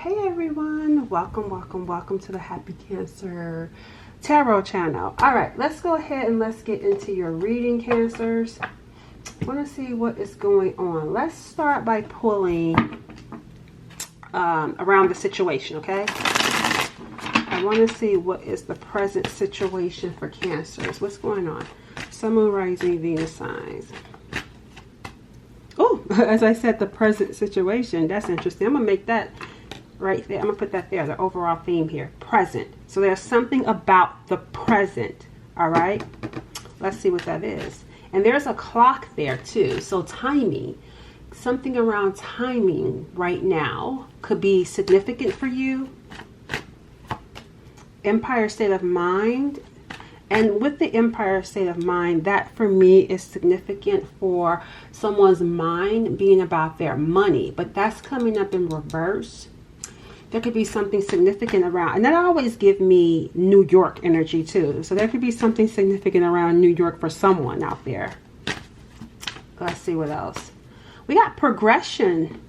Hey everyone, welcome to the Happy Cancer Tarot channel. All right, let's go ahead and let's get into your reading, Cancers. I want to see what is going on. Let's start by pulling around the situation, okay? I want to see what is the present situation for Cancers. What's going on? Sun, Moon, Rising, Venus signs. Oh, as I said, the present situation. That's interesting. I'm going to make that right there. I'm going to put that there, the overall theme here. Present. So there's something about the present. All right? Let's see what that is. And there's a clock there too. So timing. Something around timing right now could be significant for you. Empire state of mind. And with the Empire state of mind, that for me is significant for someone's mind being about their money. But that's coming up in reverse. There could be something significant around, and that always give me New York energy too. So there could be something significant around New York for someone out there. Let's see what else. We got progression,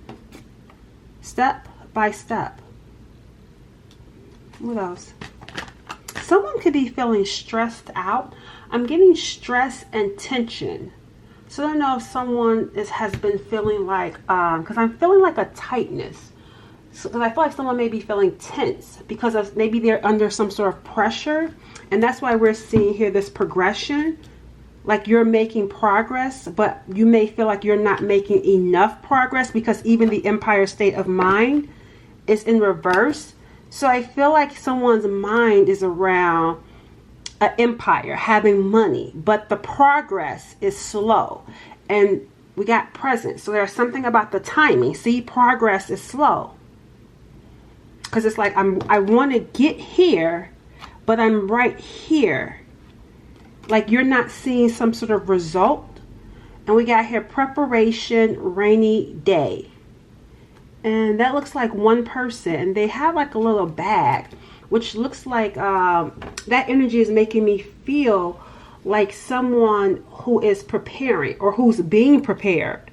step by step. What else? Someone could be feeling stressed out. I'm getting stress and tension. So I don't know if someone has been feeling like, because I'm feeling like a tightness. So, because I feel like someone may be feeling tense because of maybe they're under some sort of pressure. And that's why we're seeing here this progression. Like you're making progress, but you may feel like you're not making enough progress because even the Empire state of mind is in reverse. So I feel like someone's mind is around an empire, having money, but the progress is slow. And we got present. So there's something about the timing. See, progress is slow. Because it's like I want to get here, but I'm right here. Like you're not seeing some sort of result. And we got here preparation, rainy day. And that looks like one person. And they have like a little bag, which looks like that energy is making me feel like someone who is preparing or who's being prepared.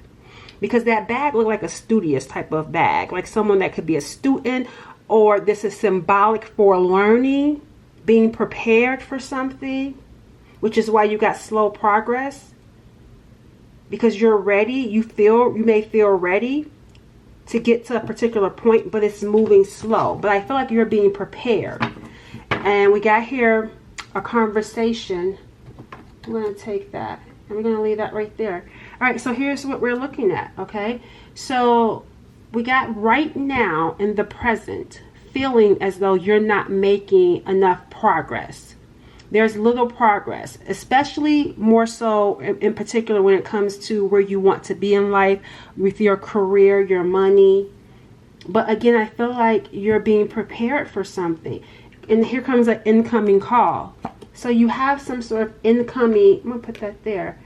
Because that bag looked like a studious type of bag. Like someone that could be a student, or this is symbolic for learning, being prepared for something, which is why you got slow progress. Because you're ready, you may feel ready to get to a particular point, but it's moving slow. But I feel like you're being prepared. And we got here a conversation. I'm going to take that and we're going to leave that right there. All right, so here's what we're looking at, okay? So we got right now in the present feeling as though you're not making enough progress. There's little progress, especially more so in particular when it comes to where you want to be in life with your career, your money. But again, I feel like you're being prepared for something. And here comes an incoming call. So you have some sort of incoming, I'm going to put that there,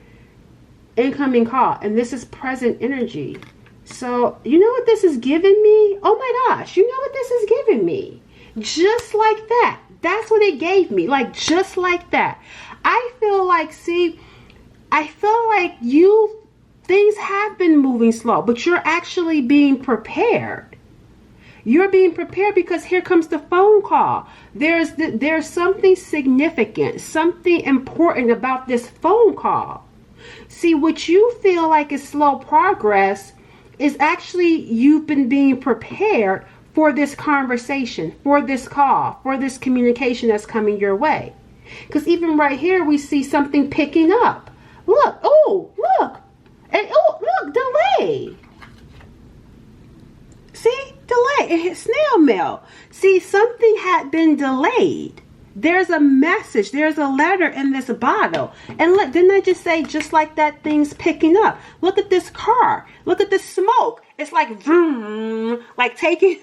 incoming call. And this is present energy. So you know what this is giving me? Oh my gosh, you know what this is giving me? Just like that. That's what it gave me, like just like that. I feel like, see, I feel like things have been moving slow, but you're actually being prepared. You're being prepared because here comes the phone call. There's something significant, something important about this phone call. See, what you feel like is slow progress is actually you've been being prepared for this conversation, for this call, for this communication that's coming your way. Because even right here, we see something picking up. Look, oh, look. And oh, look, delay. See, delay. It hit snail mail. See, something had been delayed. There's a message. There's a letter in this bottle. And look, didn't I just say just like that thing's picking up? Look at this car. Look at the smoke. It's like vroom, like taking...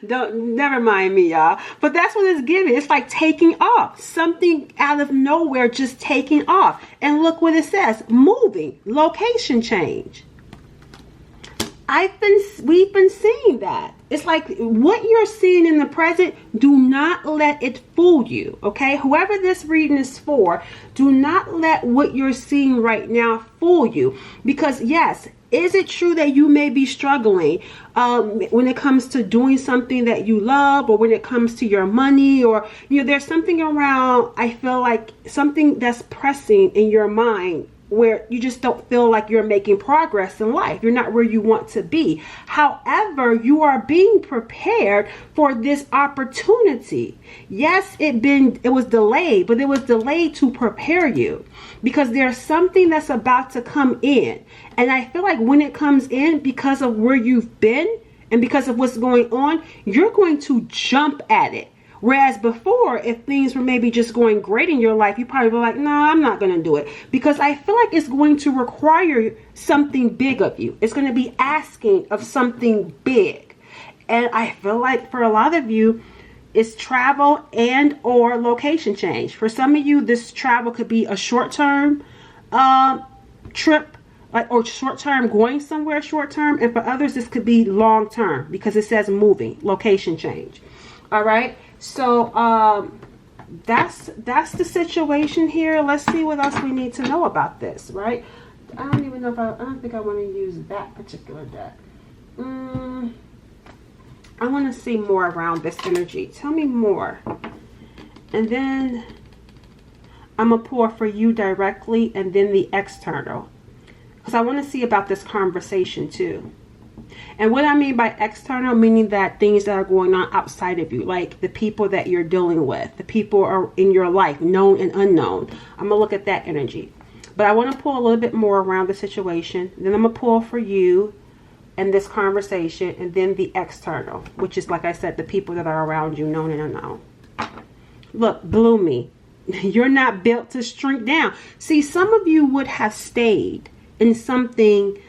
never mind me, y'all. But that's what it's giving. It's like taking off. Something out of nowhere just taking off. And look what it says. Moving. Location change. We've been seeing that. It's like what you're seeing in the present, do not let it fool you. Okay? Whoever this reading is for, do not let what you're seeing right now fool you. Because yes, Is it true that you may be struggling when it comes to doing something that you love, or when it comes to your money, or there's something around, I feel like something that's pressing in your mind where you just don't feel like you're making progress in life. You're not where you want to be. However, you are being prepared for this opportunity. Yes, it was delayed, but it was delayed to prepare you, because there's something that's about to come in. And I feel like when it comes in, because of where you've been and because of what's going on, you're going to jump at it. Whereas before, if things were maybe just going great in your life, you probably be like, no, I'm not going to do it. Because I feel like it's going to require something big of you. It's going to be asking of something big. And I feel like for a lot of you, it's travel and or location change. For some of you, this travel could be a short-term trip, or short-term, going somewhere short-term. And for others, this could be long-term, because it says moving, location change. All right. So that's the situation here. Let's see what else we need to know about this, right? I don't even know if I don't think I want to use that particular deck. I want to see more around this energy. Tell me more. And then I'm going to pour for you directly, and then the external, because I want to see about this conversation too. And what I mean by external, meaning that things that are going on outside of you, like the people that you're dealing with, the people are in your life, known and unknown. I'm going to look at that energy. But I want to pull a little bit more around the situation. Then I'm going to pull for you and this conversation, and then the external, which is, like I said, the people that are around you, known and unknown. Look, Bloomy, you're not built to shrink down. See, some of you would have stayed in something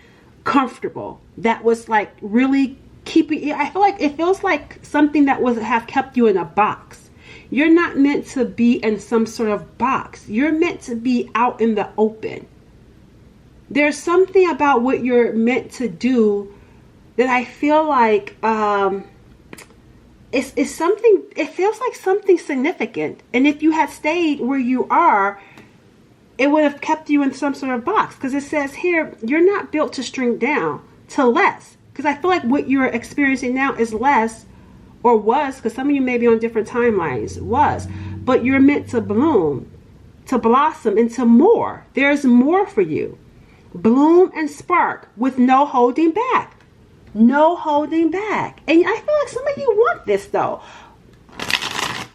comfortable that was like really keeping, I feel like it feels like something that was have kept you in a box. You're not meant to be in some sort of box. You're meant to be out in the open. There's something about what you're meant to do that I feel like it's something, it feels like something significant. And if you had stayed where you are, it would have kept you in some sort of box, because it says here, you're not built to shrink down to less. Because I feel like what you're experiencing now is less, or was, because some of you may be on different timelines, was. But you're meant to bloom, to blossom into more. There's more for you. Bloom and spark with no holding back. No holding back. And I feel like some of you want this though.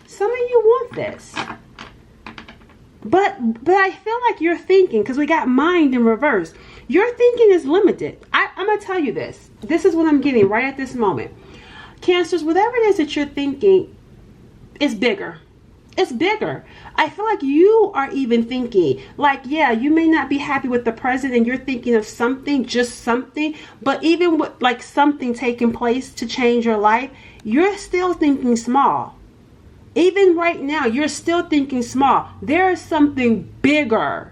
Some of you want this. But I feel like you're thinking, because we got mind in reverse, your thinking is limited. I'm going to tell you this. This is what I'm getting right at this moment. Cancers, whatever it is that you're thinking is bigger. It's bigger. I feel like you are even thinking, like, yeah, you may not be happy with the present and you're thinking of something, just something, but even with like something taking place to change your life, you're still thinking small. Even right now, you're still thinking small. There is something bigger.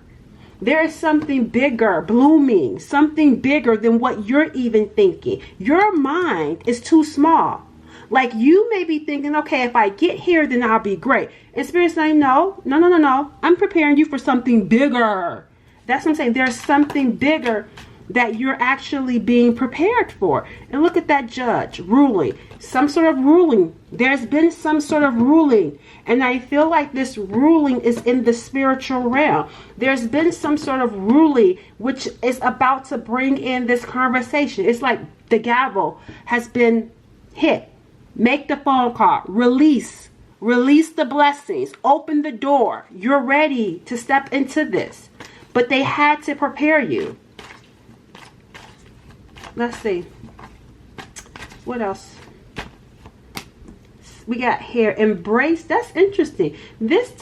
There is something bigger blooming, something bigger than what you're even thinking. Your mind is too small. Like you may be thinking, okay, if I get here, then I'll be great. And Spirit's saying, no. I'm preparing you for something bigger. That's what I'm saying. There's something bigger that you're actually being prepared for. And look at that Judge ruling. Some sort of ruling. There's been some sort of ruling. And I feel like this ruling is in the spiritual realm. There's been some sort of ruling which is about to bring in this conversation. It's like the gavel has been hit. Make the phone call. Release. Release the blessings. Open the door. You're ready to step into this. But they had to prepare you. Let's see. What else? We got here. Embrace. That's interesting. This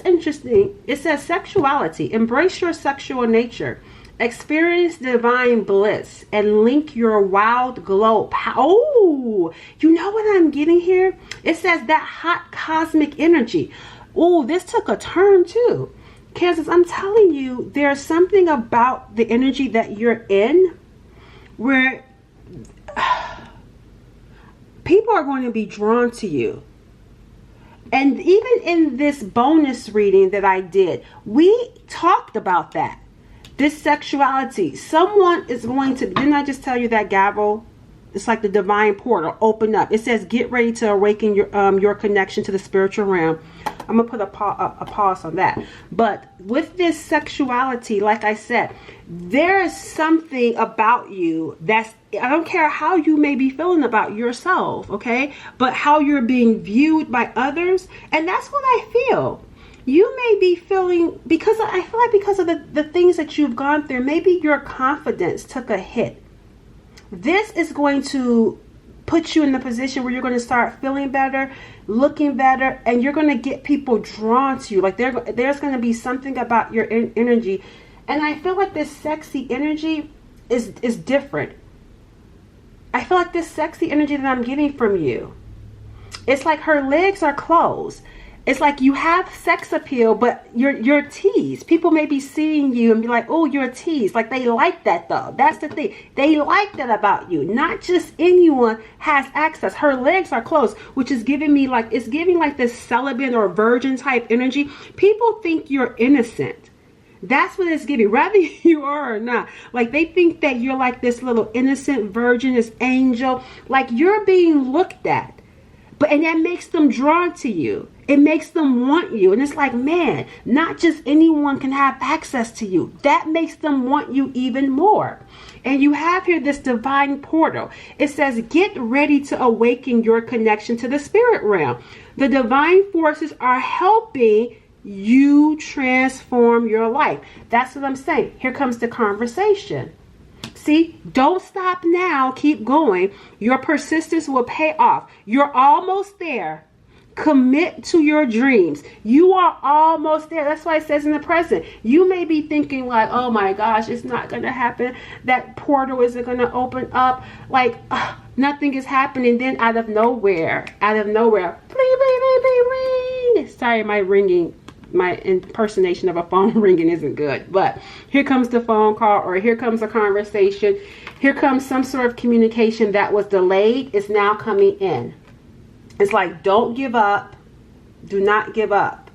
interesting. It says sexuality. Embrace your sexual nature. Experience divine bliss and link your wild glow. Oh, you know what I'm getting here? It says that hot cosmic energy. Oh, this took a turn too. Kansas, I'm telling you, there's something about the energy that you're in where people are going to be drawn to you. And even in this bonus reading that I did, we talked about that. This sexuality, someone is going to, didn't I just tell you that gavel? It's like the divine portal open up. It says, get ready to awaken your connection to the spiritual realm. I'm going to put a pause on that. But with this sexuality, like I said, there is something about you that's, I don't care how you may be feeling about yourself, okay? But how you're being viewed by others. And that's what I feel. You may be feeling, because I feel like because of the things that you've gone through, maybe your confidence took a hit. This is going to put you in the position where you're going to start feeling better, looking better, and you're going to get people drawn to you. Like there's going to be something about your energy. And I feel like this sexy energy is different. I feel like this sexy energy that I'm getting from you, it's like her legs are closed. It's like you have sex appeal, but you're teased. People may be seeing you and be like, oh, you're teased. Like they like that though. That's the thing. They like that about you. Not just anyone has access. Her legs are closed, which is giving me like, it's giving like this celibate or virgin type energy. People think you're innocent. That's what it's giving, whether you are or not. Like they think that you're like this little innocent virgin, this angel. Like you're being looked at. And that makes them drawn to you. It makes them want you. And it's like, man, not just anyone can have access to you. That makes them want you even more. And you have here this divine portal. It says, get ready to awaken your connection to the spirit realm. The divine forces are helping you transform your life. That's what I'm saying. Here comes the conversation. See, don't stop now. Keep going. Your persistence will pay off. You're almost there. Commit to your dreams. You are almost there. That's why it says in the present. You may be thinking like, oh my gosh, it's not going to happen. That portal isn't going to open up. Like, nothing is happening. Then out of nowhere, bling, bling, bling, bling, ring. Sorry, my impersonation of a phone ringing isn't good, but here comes the phone call, or here comes a conversation. Here comes some sort of communication that was delayed. It's now coming in. It's like, don't give up. Do not give up.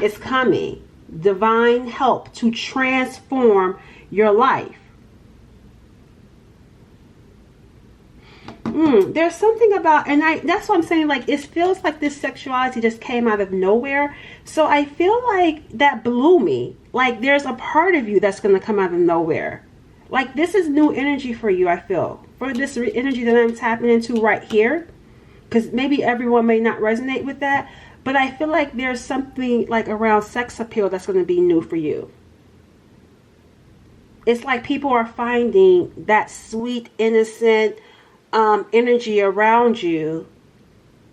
It's coming. Divine help to transform your life. There's something about, and that's what I'm saying, like it feels like this sexuality just came out of nowhere. So I feel like that blew me. Like there's a part of you that's going to come out of nowhere. Like this is new energy for you, I feel. For this energy that I'm tapping into right here. Because maybe everyone may not resonate with that. But I feel like there's something like around sex appeal that's going to be new for you. It's like people are finding that sweet, innocent energy around you,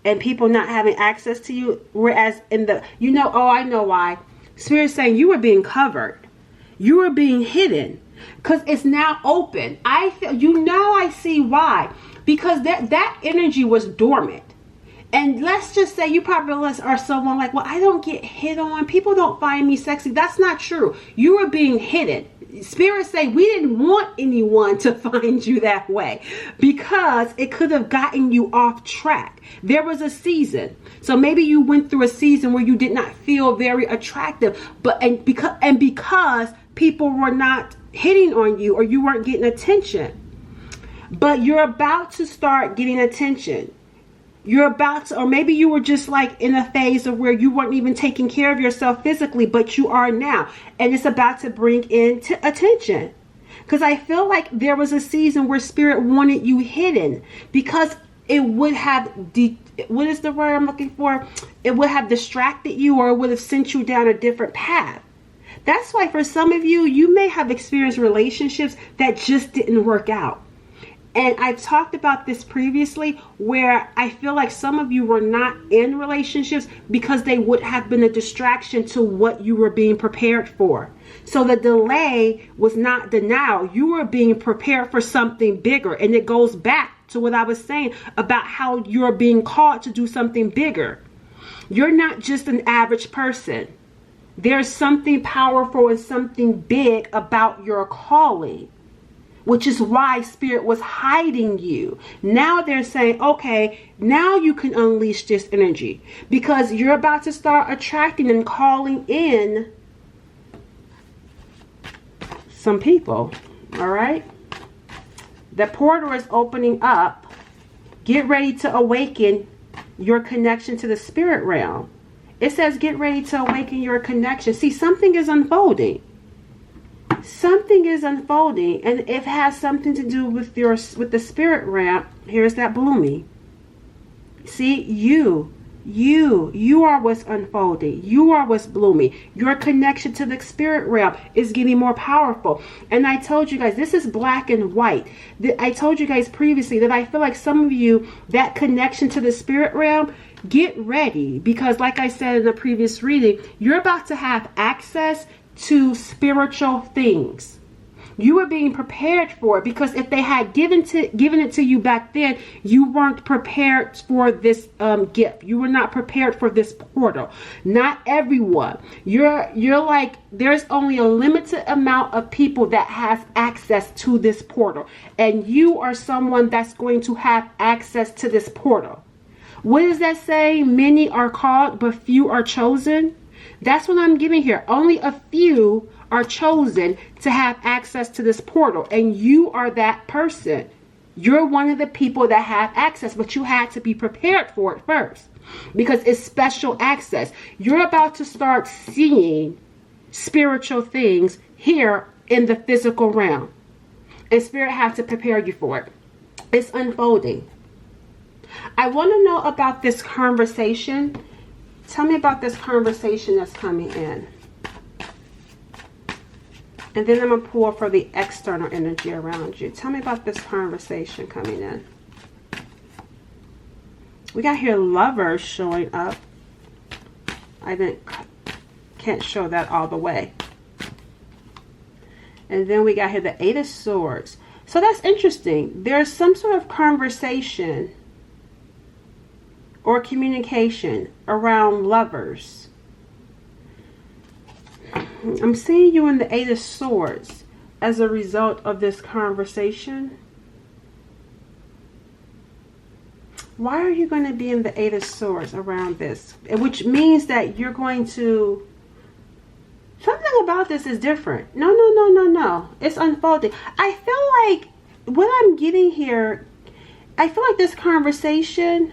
and people not having access to you, whereas in the, I know why. Spirit's saying you were being covered, you were being hidden, because it's now open. I feel, I see why, because that energy was dormant. And let's just say you probably are someone like, well, I don't get hit on, people don't find me sexy. That's not true. You were being hidden. Spirit say we didn't want anyone to find you that way, because it could have gotten you off track. There was a season. So maybe you went through a season where you did not feel very attractive, because people were not hitting on you, or you weren't getting attention. But you're about to start getting attention. You're about to, or maybe you were just like in a phase of where you weren't even taking care of yourself physically, but you are now. And it's about to bring in attention. Because I feel like there was a season where Spirit wanted you hidden, because it would have, what is the word I'm looking for? It would have distracted you, or it would have sent you down a different path. That's why for some of you, you may have experienced relationships that just didn't work out. And I've talked about this previously, where I feel like some of you were not in relationships because they would have been a distraction to what you were being prepared for. So the delay was not denial. You were being prepared for something bigger. And it goes back to what I was saying about how you're being called to do something bigger. You're not just an average person. There's something powerful and something big about your calling, which is why Spirit was hiding you. Now they're saying, okay, now you can unleash this energy, because you're about to start attracting and calling in some people. All right. The portal is opening up. Get ready to awaken your connection to the spirit realm. It says get ready to awaken your connection. See, something is unfolding. Something is unfolding, and it has something to do with the spirit realm. Here's that blooming. See, you are what's unfolding. You are what's blooming. Your connection to the spirit realm is getting more powerful. And I told you guys, this is black and white. I told you guys previously that I feel like some of you, that connection to the spirit realm, get ready, because like I said in the previous reading, you're about to have access to spiritual things. You were being prepared for it, because if they had given it to you back then, you weren't prepared for this gift. You were not prepared for this portal. Not everyone. You're like, there's only a limited amount of people that has access to this portal, and you are someone that's going to have access to this portal. What does that say? Many are called, but few are chosen. That's what I'm giving here. Only a few are chosen to have access to this portal, and you are that person. You're one of the people that have access, but you had to be prepared for it first, because it's special access. You're about to start seeing spiritual things here in the physical realm, and spirit has to prepare you for it. It's unfolding. I want to know about this conversation. Tell me about this conversation that's coming in. And then I'm going to pull for the external energy around you. Tell me about this conversation coming in. We got here lovers showing up. I can't show that all the way. And then we got here the Eight of Swords. So that's interesting. There's some sort of conversation or communication around lovers. I'm seeing you in the Eight of Swords as a result of this conversation. Why are you going to be in the Eight of Swords around this? Which means that you're going to... Something about this is different. No. It's unfolding. I feel like what I'm getting here, I feel like this conversation...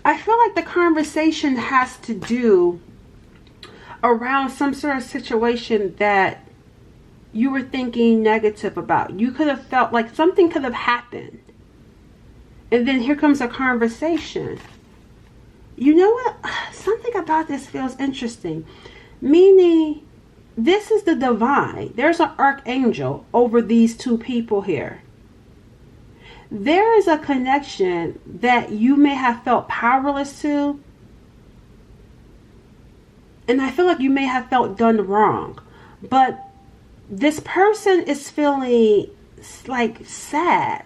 I feel like the conversation has to do around some sort of situation that you were thinking negative about. You could have felt like something could have happened. And then here comes a conversation. You know what? Something about this feels interesting. Meaning, this is the divine. There's an archangel over these two people here. There is a connection that you may have felt powerless to. And I feel like you may have felt done wrong. But this person is feeling like sad.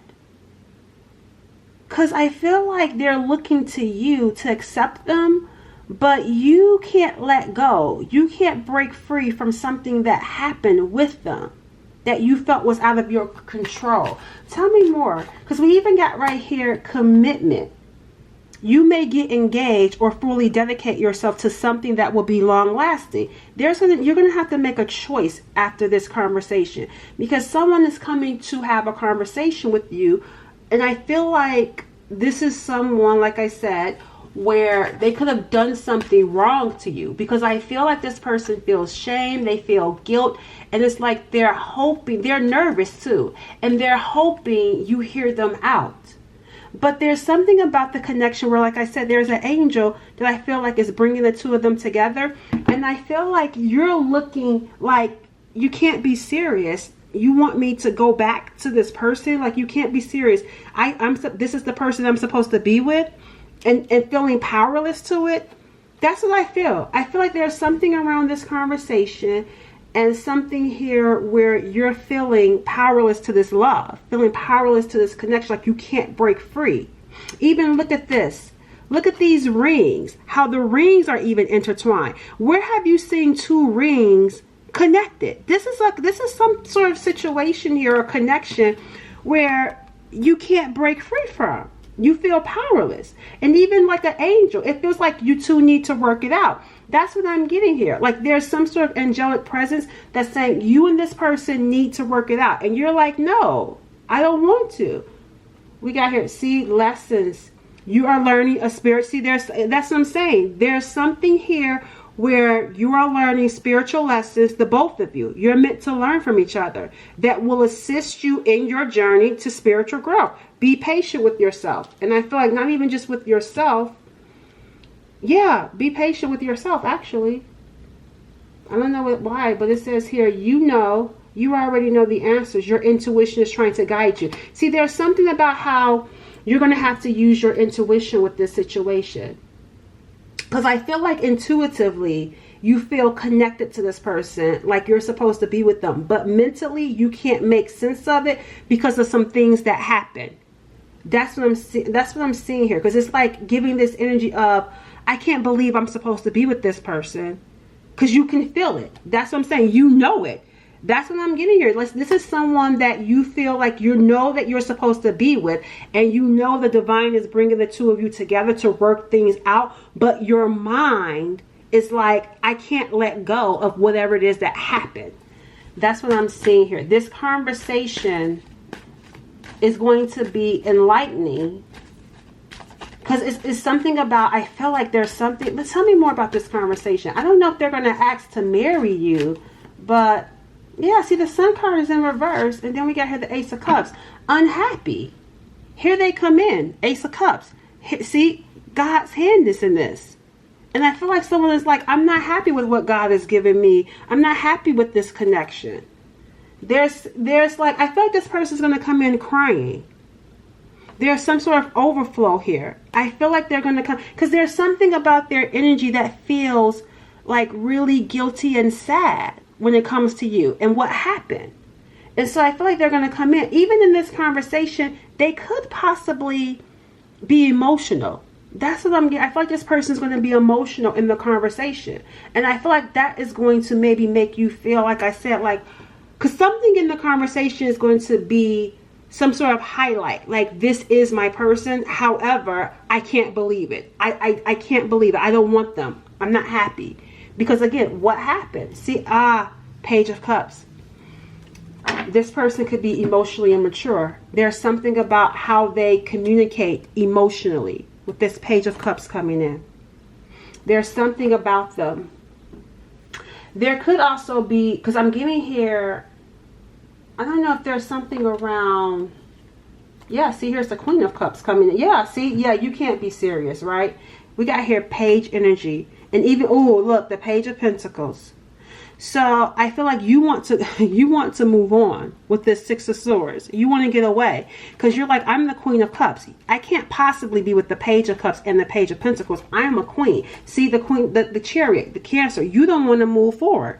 Because I feel like they're looking to you to accept them. But you can't let go. You can't break free from something that happened with them, that you felt was out of your control. Tell me more. Because we even got right here, commitment. You may get engaged or fully dedicate yourself to something that will be long lasting. You're going to have to make a choice after this conversation. Because someone is coming to have a conversation with you. And I feel like this is someone, like I said, where they could have done something wrong to you, because I feel like this person feels shame, they feel guilt, and it's like they're hoping, they're nervous too, and they're hoping you hear them out. But there's something about the connection where, like I said, there's an angel that I feel like is bringing the two of them together, and I feel like you're looking like you can't be serious. You want me to go back to this person? Like, you can't be serious. This is the person I'm supposed to be with? And feeling powerless to it. That's what I feel. I feel like there's something around this conversation and something here where you're feeling powerless to this love, feeling powerless to this connection, like you can't break free. Even look at this. Look at these rings, how the rings are even intertwined. Where have you seen two rings connected? This is some sort of situation here, or connection, where you can't break free from. You feel powerless. And even like an angel, it feels like you two need to work it out. That's what I'm getting here. Like there's some sort of angelic presence that's saying you and this person need to work it out. And you're like, no, I don't want to. We got here, see, lessons. You are learning a spirit. See, that's what I'm saying. There's something here where you are learning spiritual lessons, the both of you. You're meant to learn from each other that will assist you in your journey to spiritual growth. Be patient with yourself. And I feel like not even just with yourself. Yeah, be patient with yourself, actually. I don't know why, but it says here, you already know the answers. Your intuition is trying to guide you. See, there's something about how you're going to have to use your intuition with this situation. Because I feel like intuitively, you feel connected to this person, like you're supposed to be with them. But mentally, you can't make sense of it because of some things that happen. That's what I'm seeing here. Because it's like giving this energy of, I can't believe I'm supposed to be with this person. Because you can feel it. That's what I'm saying. You know it. That's what I'm getting here. This is someone that you feel like you know that you're supposed to be with. And you know the divine is bringing the two of you together to work things out. But your mind is like, I can't let go of whatever it is that happened. That's what I'm seeing here. This conversation is going to be enlightening. Because it's something about, I feel like there's something. But tell me more about this conversation. I don't know if they're going to ask to marry you. But yeah, see, the Sun card is in reverse. And then we got here the Ace of Cups. Unhappy. Here they come in. Ace of Cups. See, God's hand is in this. And I feel like someone is like, I'm not happy with what God has given me. I'm not happy with this connection. There's like, I feel like this person's going to come in crying. There's some sort of overflow here. I feel like they're going to come, because there's something about their energy that feels like really guilty and sad when it comes to you and what happened. And so I feel like they're going to come in. Even in this conversation, they could possibly be emotional. That's what I'm getting. I feel like this person's going to be emotional in the conversation. And I feel like that is going to maybe make you feel, like I said, like, because something in the conversation is going to be some sort of highlight. Like, this is my person. However, I can't believe it. I can't believe it. I don't want them. I'm not happy. Because again, what happened? See, Page of Cups. This person could be emotionally immature. There's something about how they communicate emotionally with this Page of Cups coming in. There's something about them. There could also be, because I'm getting here, I don't know if there's something around, yeah, see, here's the Queen of Cups coming in. Yeah, see, yeah, you can't be serious, right? We got here Page energy. And even, oh, look, the Page of Pentacles. So I feel like you want to move on with this Six of Swords. You want to get away because you're like, I'm the Queen of Cups. I can't possibly be with the Page of Cups and the Page of Pentacles. I am a queen. See, the Queen, the Chariot, the Cancer. You don't want to move forward.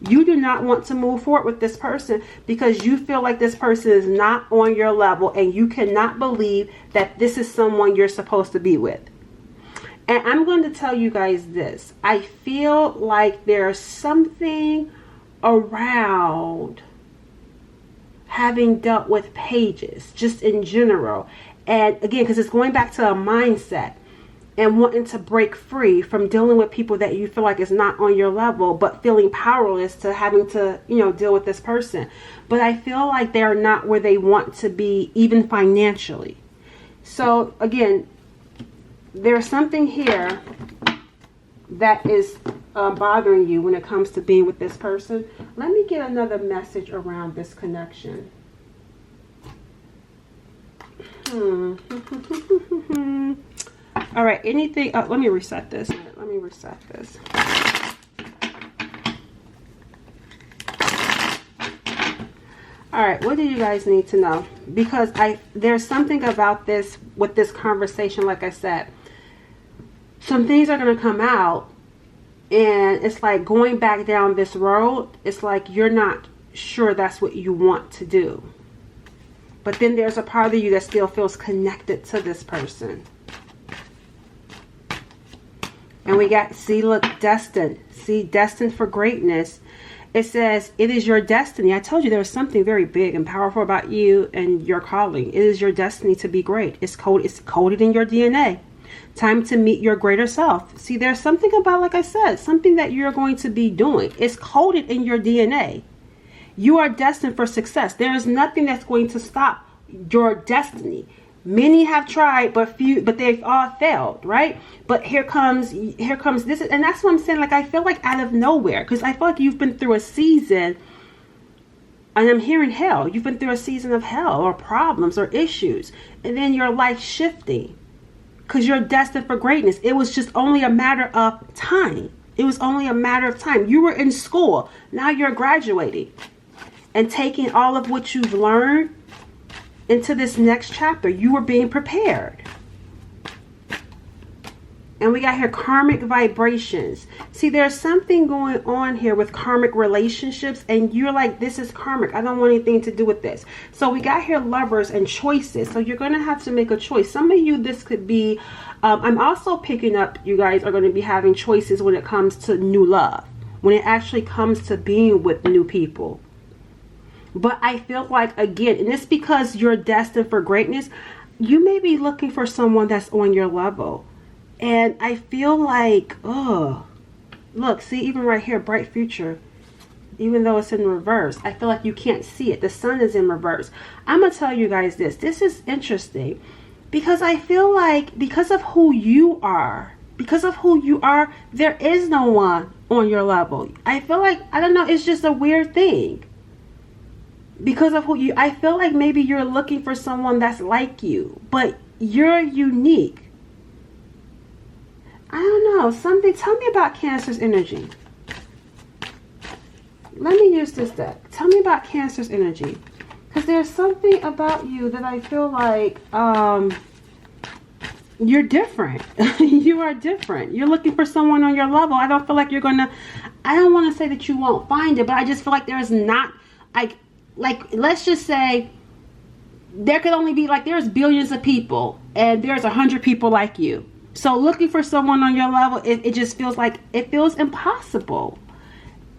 You do not want to move forward with this person because you feel like this person is not on your level and you cannot believe that this is someone you're supposed to be with. And I'm going to tell you guys this. I feel like there's something around having dealt with pages, just in general. And again, because it's going back to a mindset and wanting to break free from dealing with people that you feel like is not on your level, but feeling powerless to having to, deal with this person. But I feel like they're not where they want to be, even financially. So again, there's something here that is bothering you when it comes to being with this person. Let me get another message around this connection. All right, anything, let me reset this. Let me reset this. All right, what do you guys need to know? Because there's something about this, with this conversation, like I said, some things are going to come out and it's like going back down this road. It's like you're not sure that's what you want to do. But then there's a part of you that still feels connected to this person. And we got, see, look, destined. See, destined for greatness. It says, it is your destiny. I told you there was something very big and powerful about you and your calling. It is your destiny to be great. It's coded in your DNA. Time to meet your greater self. See, there's something about, like I said, something that you're going to be doing. It's coded in your DNA. You are destined for success. There is nothing that's going to stop your destiny. Many have tried, but they've all failed, right? But here comes this, and that's what I'm saying. Like, I feel like out of nowhere, because I feel like you've been through a season, and I'm hearing hell. You've been through a season of hell, or problems, or issues, and then your life shifting, because you're destined for greatness. It was just only a matter of time. It was only a matter of time. You were in school. Now you're graduating and taking all of what you've learned into this next chapter. You were being prepared. And we got here karmic vibrations. See, there's something going on here with karmic relationships, and you're like, this is karmic. I don't want anything to do with this. So we got here lovers and choices. So you're going to have to make a choice. Some of you, this could be, I'm also picking up, you guys are going to be having choices when it comes to new love, when it actually comes to being with new people. But I feel like, again, and it's because you're destined for greatness, you may be looking for someone that's on your level. And I feel like, oh, look, see, even right here, bright future, even though it's in reverse, I feel like you can't see it. The sun is in reverse. I'm going to tell you guys this. This is interesting because I feel like because of who you are, there is no one on your level. I feel like, I don't know, it's just a weird thing. Because of who you, I feel like maybe you're looking for someone that's like you, but you're unique. I don't know, something, tell me about Cancer's energy. Let me use this deck. Tell me about Cancer's energy. Because there's something about you that I feel like you're different. You are different. You're looking for someone on your level. I don't feel like you're going to, I don't want to say that you won't find it, but I just feel like there's not, like let's just say there could only be, like, there's billions of people and there's 100 people like you. So looking for someone on your level, it just feels like, it feels impossible.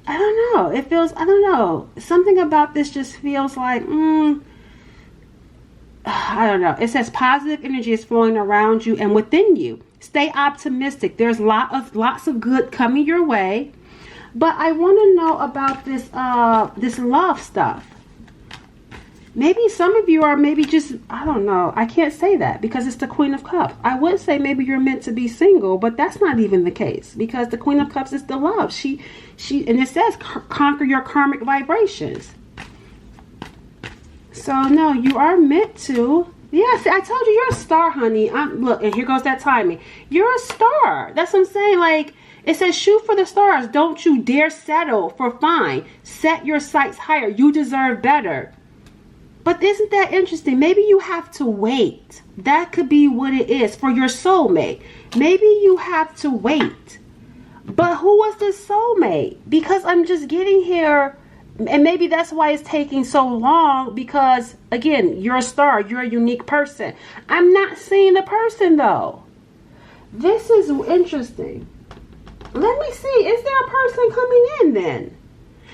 I don't know. It feels, I don't know. Something about this just feels like, I don't know. It says positive energy is flowing around you and within you. Stay optimistic. There's lots of good coming your way. But I want to know about this love stuff. Maybe some of you are maybe just, I don't know. I can't say that because it's the Queen of Cups. I would say maybe you're meant to be single, but that's not even the case because the Queen of Cups is the love. She, and it says conquer your karmic vibrations. So no, you are meant to. Yes, I told you you're a star, honey. Look, and here goes that timing. You're a star. That's what I'm saying. Like, it says shoot for the stars. Don't you dare settle for fine. Set your sights higher. You deserve better. But isn't that interesting? Maybe you have to wait. That could be what it is for your soulmate. Maybe you have to wait. But who was this soulmate? Because I'm just getting here, and maybe that's why it's taking so long, because, again, you're a star. You're a unique person. I'm not seeing the person, though. This is interesting. Let me see. Is there a person coming in then?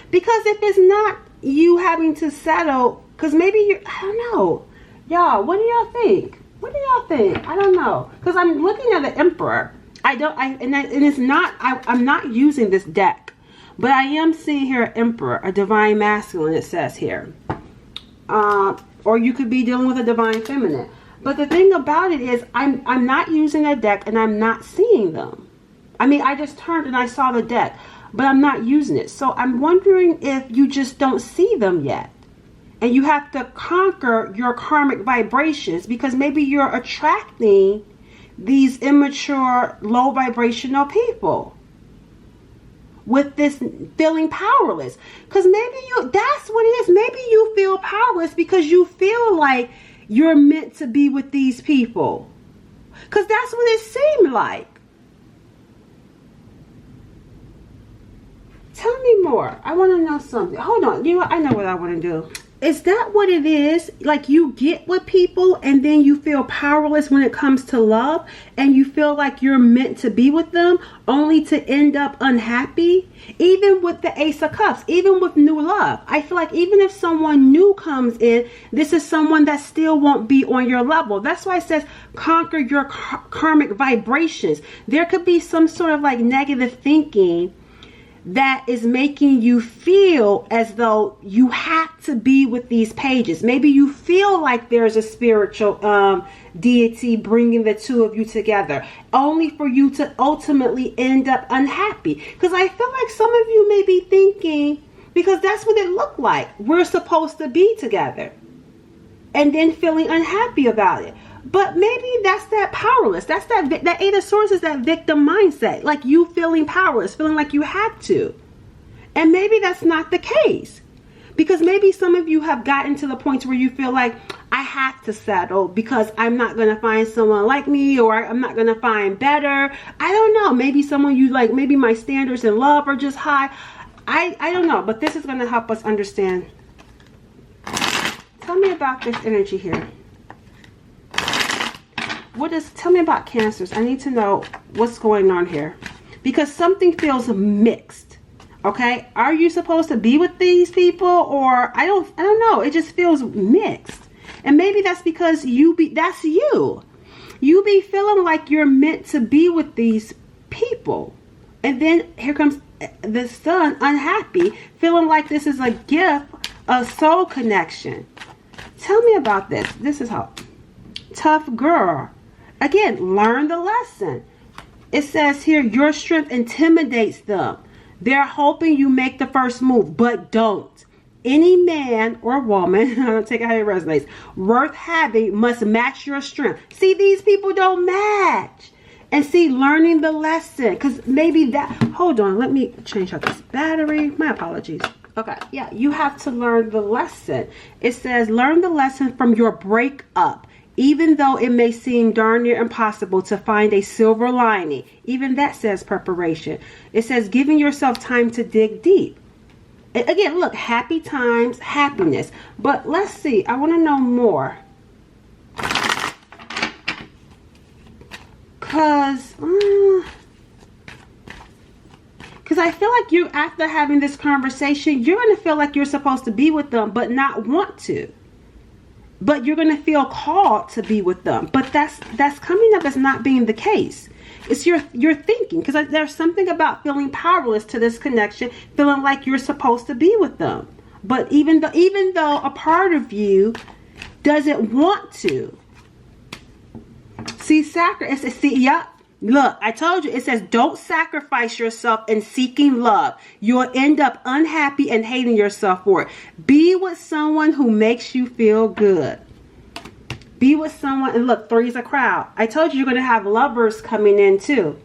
Because if it's not you having to settle, because maybe you, I don't know. Y'all, what do y'all think? What do y'all think? I don't know. Because I'm looking at the Emperor. And it's not, I'm not using this deck. But I am seeing here Emperor, a divine masculine, it says here. Or you could be dealing with a divine feminine. But the thing about it is, I'm not using a deck and I'm not seeing them. I mean, I just turned and I saw the deck, but I'm not using it. So I'm wondering if you just don't see them yet. And you have to conquer your karmic vibrations because maybe you're attracting these immature, low vibrational people with this feeling powerless. Because maybe that's what it is. Maybe you feel powerless because you feel like you're meant to be with these people. Because that's what it seemed like. Tell me more. I want to know something. Hold on. You know what? I know what I want to do. Is that what it is? Like, you get with people and then you feel powerless when it comes to love, and you feel like you're meant to be with them only to end up unhappy? Even with the Ace of Cups, even with new love, I feel like even if someone new comes in, this is someone that still won't be on your level. That's why it says conquer your karmic vibrations. There could be some sort of like negative thinking that is making you feel as though you have to be with these pages. Maybe you feel like there's a spiritual deity bringing the two of you together, only for you to ultimately end up unhappy. Because I feel like some of you may be thinking, because that's what it looked like, we're supposed to be together, and then feeling unhappy about it. But maybe that's that powerless. That's that Eight of Swords is that victim mindset. Like, you feeling powerless, feeling like you have to. And maybe that's not the case. Because maybe some of you have gotten to the point where you feel like, I have to settle because I'm not going to find someone like me, or I'm not going to find better. I don't know. Maybe someone you like, maybe my standards in love are just high. I don't know. But this is going to help us understand. Tell me about this energy here. Tell me about Cancers. I need to know what's going on here, because something feels mixed. Okay, are you supposed to be with these people, or I don't know. It just feels mixed, and maybe that's because that's you. You be feeling like you're meant to be with these people, and then here comes the Sun, unhappy, feeling like this is a gift, a soul connection. Tell me about this. This is how tough girl. Again, learn the lesson. It says here, your strength intimidates them. They're hoping you make the first move, but don't. Any man or woman, I don't take it how it resonates, worth having must match your strength. See, these people don't match. And see, learning the lesson, because maybe that, hold on, let me change out this battery. My apologies. Okay, yeah, you have to learn the lesson. It says, learn the lesson from your breakup. Even though it may seem darn near impossible to find a silver lining, even that says preparation. It says giving yourself time to dig deep. And again, look, happy times, happiness. But let's see, I want to know more. Because I feel like you, after having this conversation, you're going to feel like you're supposed to be with them, but not want to. But you're going to feel called to be with them. But that's coming up as not being the case. It's your thinking. Because there's something about feeling powerless to this connection. Feeling like you're supposed to be with them. But even though a part of you doesn't want to. See, yep. Look, I told you, it says don't sacrifice yourself in seeking love. You'll end up unhappy and hating yourself for it. Be with someone who makes you feel good. Be with someone, and look, 3's a crowd. I told you you're going to have lovers coming in too.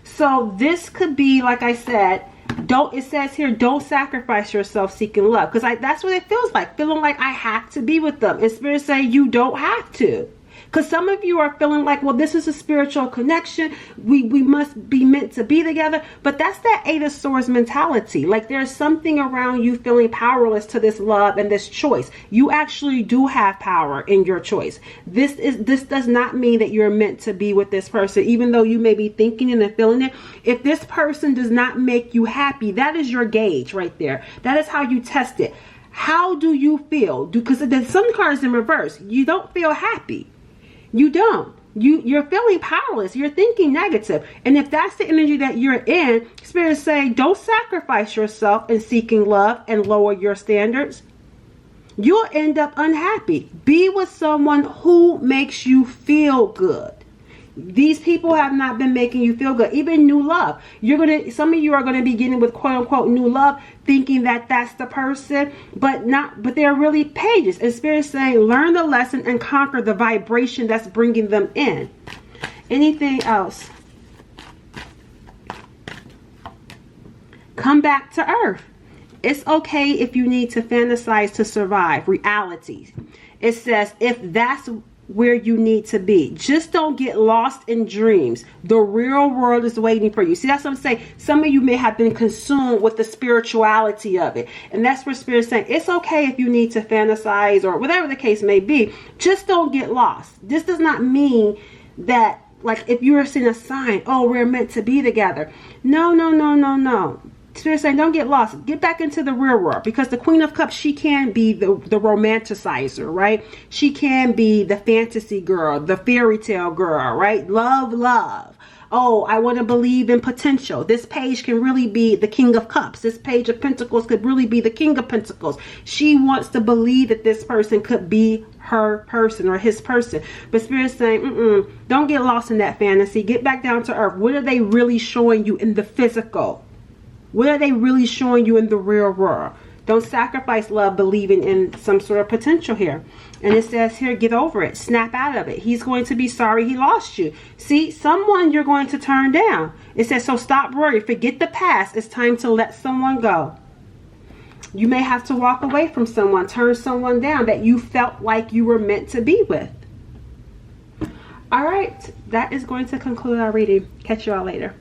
So this could be, like I said, it says here, don't sacrifice yourself seeking love. Because that's what it feels like, feeling like I have to be with them. And Spirit say you don't have to. Because some of you are feeling like, well, this is a spiritual connection. We must be meant to be together. But that's that Eight of Swords mentality. Like, there's something around you feeling powerless to this love and this choice. You actually do have power in your choice. This does not mean that you're meant to be with this person, even though you may be thinking and feeling it. If this person does not make you happy, that is your gauge right there. That is how you test it. How do you feel? Because there's some cards in reverse. You don't feel happy. You don't. You're feeling powerless. You're thinking negative. And if that's the energy that you're in, Spirit is saying, don't sacrifice yourself in seeking love and lower your standards. You'll end up unhappy. Be with someone who makes you feel good. These people have not been making you feel good. Even new love. Some of you are going to be getting with quote unquote new love, thinking that that's the person, but they're really pages. And Spirit is saying, learn the lesson and conquer the vibration that's bringing them in. Anything else? Come back to earth. It's okay if you need to fantasize to survive reality. It says, if that's where you need to be. Just don't get lost in dreams. The real world is waiting for you. See, that's what I'm saying. Some of you may have been consumed with the spirituality of it. And that's where Spirit's saying, it's okay if you need to fantasize or whatever the case may be. Just don't get lost. This does not mean that, like, if you're seeing a sign, oh, we're meant to be together. No, no, no, no, no. Spirit saying, don't get lost. Get back into the real world, because the Queen of Cups, she can be the romanticizer, right? She can be the fantasy girl, the fairy tale girl, right? Love, love. Oh, I want to believe in potential. This page can really be the King of Cups. This page of Pentacles could really be the King of Pentacles. She wants to believe that this person could be her person or his person. But Spirit's saying, don't get lost in that fantasy. Get back down to earth. What are they really showing you in the physical? What are they really showing you in the real world? Don't sacrifice love believing in some sort of potential here. And it says here, get over it. Snap out of it. He's going to be sorry he lost you. See, someone you're going to turn down. It says, so stop worrying. Forget the past. It's time to let someone go. You may have to walk away from someone, turn someone down that you felt like you were meant to be with. All right. That is going to conclude our reading. Catch you all later.